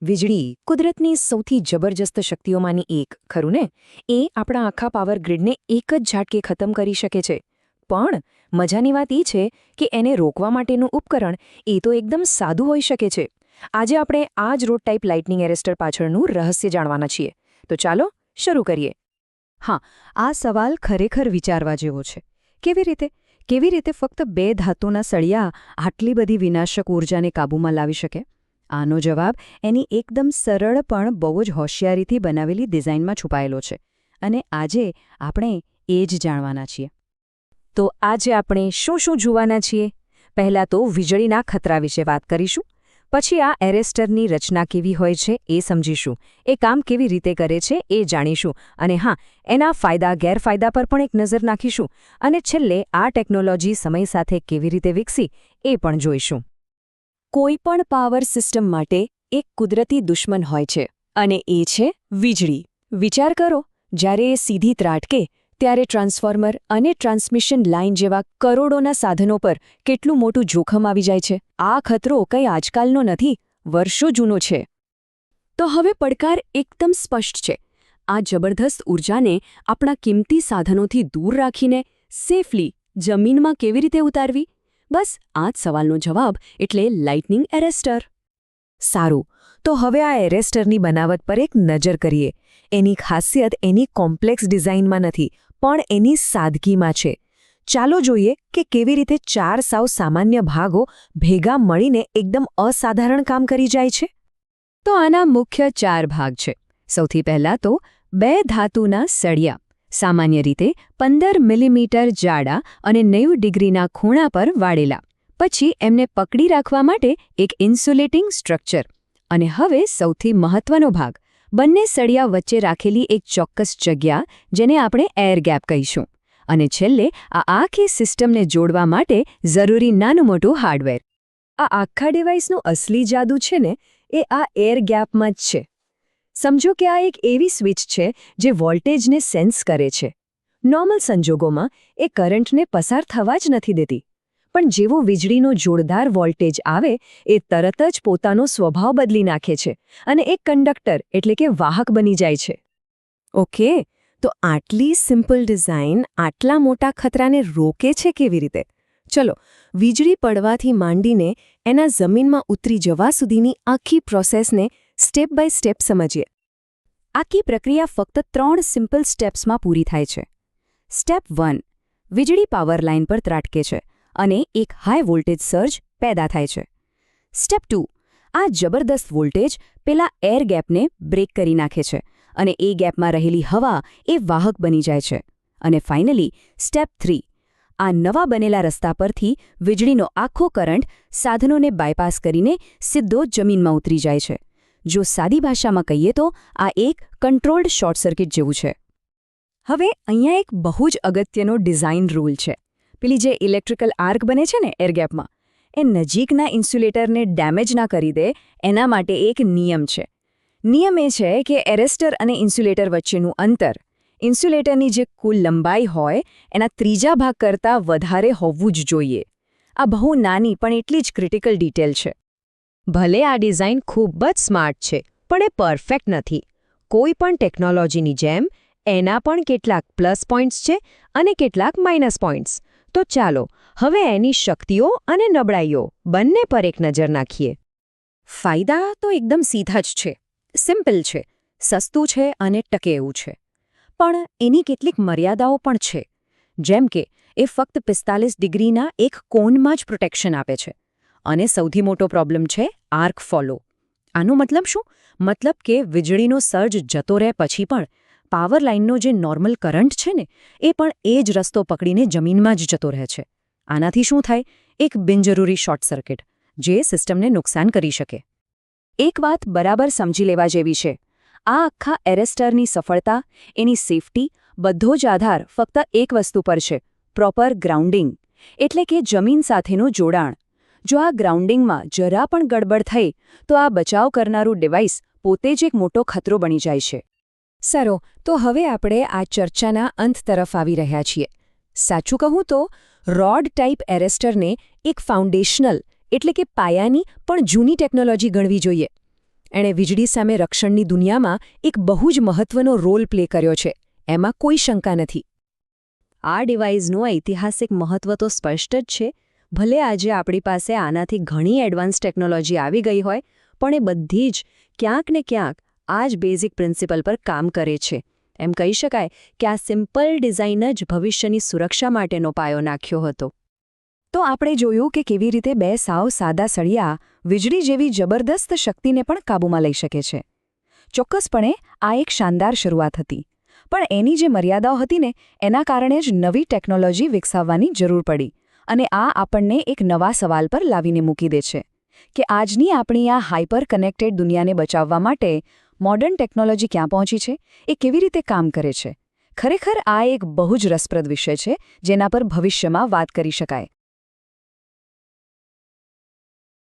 વીજળી કુદરતની સૌથી જબરજસ્ત શક્તિઓમાંની એક, ખરું ને? એ આપણા આખા પાવર ગ્રીડને એક જ ઝાટકે ખતમ કરી શકે છે. પણ મજાની વાત એ છે કે એને રોકવા માટેનું ઉપકરણ એ તો એકદમ સાદું હોઈ શકે છે. આજે આપણે આ જ રોડ ટાઈપ લાઇટનિંગ એરેસ્ટર પાછળનું રહસ્ય જાણવાના છીએ. તો ચાલો શરૂ કરીએ. હા, આ સવાલ ખરેખર વિચારવા જેવો છે. કેવી રીતે ફક્ત બે ધાતુના સળિયા આટલી બધી વિનાશક ઊર્જાને કાબૂમાં લાવી શકે? આનો જવાબ એની એકદમ સરળ પણ બહુ જ હોશિયારીથી બનાવેલી ડિઝાઇનમાં છુપાયેલો છે. અને આજે આપણે એ જ જાણવાના છીએ. તો આજે આપણે શું જોવાના છીએ? પહેલાં તો વીજળીના ખતરા વિશે વાત કરીશું. પછી આ એરેસ્ટરની રચના કેવી હોય છે એ સમજીશું. એ કામ કેવી રીતે કરે છે એ જાણીશું. અને હા, એના ફાયદા ગેરફાયદા પર પણ એક નજર નાખીશું. અને છેલ્લે આ ટેકનોલોજી સમય સાથે કેવી રીતે વિકસી એ પણ જોઈશું. કોઈ પણ પાવર સિસ્ટમ માટે એક કુદરતી દુશ્મન હોય છે, અને એ છે વીજળી. વિચાર કરો, જ્યારે એ સીધી ત્રાટકે ત્યારે ટ્રાન્સફોર્મર અને ટ્રાન્સમિશન લાઇન જેવા કરોડોના સાધનો પર કેટલું મોટું જોખમ આવી જાય છે. આ ખતરો કંઈ આજકાલનો નથી, વર્ષો જૂનો છે. તો હવે પડકાર એકદમ સ્પષ્ટ છે. આ જબરદસ્ત ઊર્જાને આપણા કિંમતી સાધનોથી દૂર રાખીને સેફલી જમીનમાં કેવી રીતે ઉતારવી? બસ આ જ સવાલનો જવાબ એટલે લાઇટનિંગ એરેસ્ટર. સારું, તો હવે આ એરેસ્ટરની બનાવટ પર એક નજર કરીએ. એની ખાસિયત એની કોમ્પ્લેક્સ ડિઝાઇનમાં નથી, પણ એની સાદગીમાં છે. ચાલો જોઈએ કે કેવી રીતે ચાર સાવ સામાન્ય ભાગો ભેગા મળીને એકદમ અસાધારણ કામ કરી જાય છે. તો આના મુખ્ય ચાર ભાગ છે. સૌથી પહેલાં તો બે ધાતુના સળિયા, સામાન્ય રીતે 15 મિલીમીટર જાડા અને 90 ડિગ્રીના ખૂણા પર વાળેલા. પછી એમને પકડી રાખવા માટે એક ઇન્સ્યુલેટિંગ સ્ટ્રક્ચર. અને હવે સૌથી મહત્વનો ભાગ, બંને સળિયા વચ્ચે રાખેલી એક ચોક્કસ જગ્યા, જેને આપણે એર ગેપ કહીશું. અને છેલ્લે આ આખી સિસ્ટમને જોડવા માટે જરૂરી નાનું મોટું હાર્ડવેર. આ આખા ડિવાઇસનું અસલી જાદુ છે ને, એ આ એર ગેપમાં જ છે. સમજો કે આ એક એવી સ્વિચ છે જે વોલ્ટેજને સેન્સ કરે છે. નોર્મલ સંજોગોમાં એ કરંટને પસાર થવા જ નથી દેતી. પણ જેવો વીજળીનો જોરદાર વોલ્ટેજ આવે, એ તરત જ પોતાનો સ્વભાવ બદલી નાખે છે અને એક કંડક્ટર એટલે કે વાહક બની જાય છે. ઓકે, તો આટલી સિમ્પલ ડિઝાઇન આટલા મોટા ખતરાને રોકે છે કેવી રીતે? ચલો, વીજળી પડવાથી માંડીને એના જમીનમાં ઉતરી જવા સુધીની આખી પ્રોસેસને સ્ટેપ બાય સ્ટેપ સમજીએ. આખી પ્રક્રિયા ફક્ત 3 સિમ્પલ સ્ટેપ્સમાં પૂરી થાય છે. સ્ટેપ 1, વીજળી પાવર લાઇન પર ત્રાટકે છે અને એક હાઈ વોલ્ટેજ સર્જ પેદા થાય છે. સ્ટેપ 2, આ જબરદસ્ત વોલ્ટેજ પેલા એર ગેપને બ્રેક કરી નાખે છે અને એ ગેપમાં રહેલી હવા એ વાહક બની જાય છે. અને ફાઇનલી સ્ટેપ 3, આ નવા બનેલા રસ્તા પરથી વીજળીનો આખો કરંટ સાધનોને બાયપાસ કરીને સીધો જમીનમાં ઉતરી જાય છે. જો સાદી ભાષામાં કહીએ તો આ એક કંટ્રોલ્ડ શોર્ટ સર્કિટ જેવું છે. હવે અહીંયા એક બહુ જ અગત્યનો ડિઝાઇન રૂલ છે. પેલી જે ઇલેક્ટ્રિકલ આર્ક બને છે ને એરગેપમાં, એ નજીકના ઇન્સ્યુલેટરને ડેમેજ ના કરી દે, એના માટે એક નિયમ છે. નિયમ એ છે કે એરેસ્ટર અને ઇન્સ્યુલેટર વચ્ચેનું અંતર ઇન્સ્યુલેટરની જે કુલ લંબાઈ હોય એના ત્રીજા ભાગ કરતાં વધારે હોવું જ જોઈએ. આ બહુ નાની પણ એટલી જ ક્રિટિકલ ડિટેલ છે. ભલે આ ડિઝાઇન ખૂબ જ સ્માર્ટ છે, પણ એ પરફેક્ટ નથી. કોઈ પણ ટેકનોલોજીની જેમ એના પણ કેટલાક પ્લસ પોઇન્ટ્સ છે અને કેટલાક માઇનસ પોઇન્ટ્સ. તો ચાલો હવે એની શક્તિઓ અને નબળાઈઓ બંને પર એક નજર નાખીએ. ફાયદા તો એકદમ સીધા જ છે. સિમ્પલ છે, સસ્તું છે અને ટકે એવું છે. પણ એની કેટલીક મર્યાદાઓ પણ છે. જેમ કે એ ફક્ત 45 ડિગ્રીના એક કોનમાં જ પ્રોટેક્શન આપે છે. અને સૌથી મોટો પ્રોબ્લેમ છે આર્ક ફોલો. આનો મતલબ શું? મતલબ કે વીજળીનો સર્જ જતો રહે પછી પણ પાવર લાઇનનો જે નોર્મલ કરંટ છે ને, એ પણ એ જ રસ્તો પકડીને જમીનમાં જ જતો રહે છે. આનાથી શું થાય? એક બિનજરૂરી શોર્ટ સર્કિટ, જે સિસ્ટમને નુકસાન કરી શકે. એક વાત બરાબર સમજી લેવા જેવી છે. આ આખા એરેસ્ટરની સફળતા, એની સેફટી, બધો જ આધાર ફક્ત એક વસ્તુ પર છે: પ્રોપર ગ્રાઉન્ડિંગ, એટલે કે જમીન સાથેનું જોડાણ. જો આ ગ્રાઉન્ડિંગમાં જરા પણ ગડબડ થઈ તો આ બચાવ કરનારું ડિવાઇસ પોતે જ એક મોટો ખતરો બની જાય છે. સારો, તો હવે આપણે આ ચર્ચાના અંત તરફ આવી રહ્યા છીએ. સાચું કહું તો રોડ ટાઈપ એરેસ્ટરને એક ફાઉન્ડેશનલ એટલે કે પાયાની પણ જૂની ટેકનોલોજી ગણવી જોઈએ. એણે વીજળી સામે રક્ષણની દુનિયામાં એક બહુ જ મહત્વનો રોલ પ્લે કર્યો છે, એમાં કોઈ શંકા નથી. આ ડિવાઇસનું ઐતિહાસિક મહત્વ તો સ્પષ્ટ જ છે. ભલે આજે આપણી પાસે આનાથી ઘણી એડવાન્સ ટેકનોલોજી આવી ગઈ હોય, પણ એ બધી જ ક્યાંક ને ક્યાંક આ જ બેઝિક પ્રિન્સિપલ પર કામ કરે છે. એમ કહી શકાય કે આ સિમ્પલ ડિઝાઇન જ ભવિષ્યની સુરક્ષા માટેનો પાયો નાખ્યો હતો. તો આપણે જોયું કે કેવી રીતે બે સાવ સાદા સળિયા વીજળી જેવી જબરદસ્ત શક્તિને પણ કાબૂમાં લઈ શકે છે. ચોક્કસપણે આ એક શાનદાર શરૂઆત હતી, પણ એની જે મર્યાદાઓ હતી ને એના કારણે જ નવી ટેકનોલોજી વિકસાવવાની જરૂર પડી. અને આ આપણને એક નવા સવાલ પર લાવીને મૂકી દે છે કે આજની આપણી આ હાઇપર કનેક્ટેડ દુનિયાને બચાવવા માટે મોડર્ન ટેકનોલોજી ક્યાં પહોંચી છે, એ કેવી રીતે કામ કરે છે. ખરેખર આ એક બહુ જ રસપ્રદ વિષય છે જેના પર ભવિષ્યમાં વાત કરી શકાય.